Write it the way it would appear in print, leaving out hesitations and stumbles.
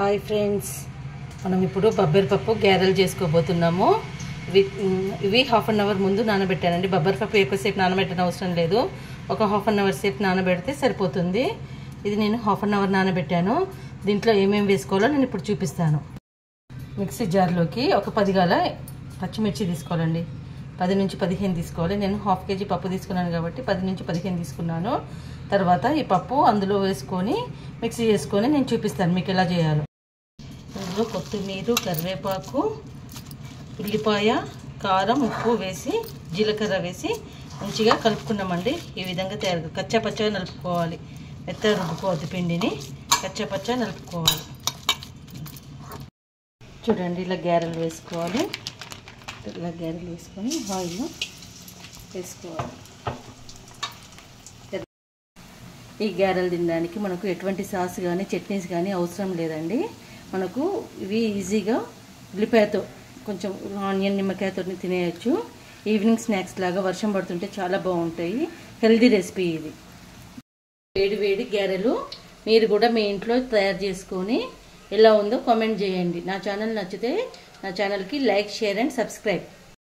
Hi friends, మనం ఇప్పుడు బొబ్బరి పప్పు గ్యారెలు చేసుకోబోతున్నాము. ఇవి హాఫ్ అన్ అవర్ ముందు నానబెట్టానండి. బొబ్బరి పప్పు ఎక్కువసేపు నానబెట్టడం అవసరం లేదు, ఒక హాఫ్ అన్ అవర్ సేపు నానబెడితే సరిపోతుంది. ఇది నేను హాఫ్ అన్ అవర్ నానబెట్టాను. దీంట్లో ఏమేమి వేసుకోవాలో నేను ఇప్పుడు చూపిస్తాను. మిక్సీ జార్లోకి ఒక 10 గల పచ్చిమిర్చి తీసుకోవాలండి. 10 నుంచి 15 తీసుకోవాలి. నేను హాఫ్ కేజీ పప్పు తీసుకున్నాను కాబట్టి 10 నుంచి 15 తీసుకున్నాను. తర్వాత ఈ పప్పు అందులో వేసుకొని మిక్సీ చేసుకొని నేను చూపిస్తాను మీకు ఎలా చేయాలో. ఇందులో కొత్తిమీర, కరివేపాకు, ఉల్లిపాయ, కారం, ఉప్పు వేసి జీలకర్ర వేసి మంచిగా కలుపుకున్నామండి. ఈ విధంగా తయారు కచ్చా పచ్చగా నలుపుకోవాలి. మెత్తగా రుబ్బుకోవద్దు, పిండిని కచ్చా పచ్చగా నలుపుకోవాలి. చూడండి, ఇలా గ్యారెలు వేసుకోవాలి. ఇలా గ్యారెలు వేసుకొని ఆయిల్ వేసుకోవాలి. ఈ గ్యారెలు తినడానికి మనకు ఎటువంటి సాస్ కానీ చట్నీస్ కానీ అవసరం లేదండి. మనకు ఇవి ఈజీగా ఉల్లిపాయతో కొంచెం ఆనియన్ నిమ్మకాయతో తినేయచ్చు. ఈవినింగ్ స్నాక్స్ లాగా వర్షం పడుతుంటే చాలా బాగుంటాయి. హెల్దీ రెసిపీ ఇది. వేడి వేడి గ్యారెలు మీరు కూడా మీ ఇంట్లో తయారు చేసుకొని ఎలా ఉందో కామెంట్ చేయండి. నా ఛానల్ నచ్చితే నా ఛానల్కి లైక్, షేర్ అండ్ సబ్స్క్రైబ్.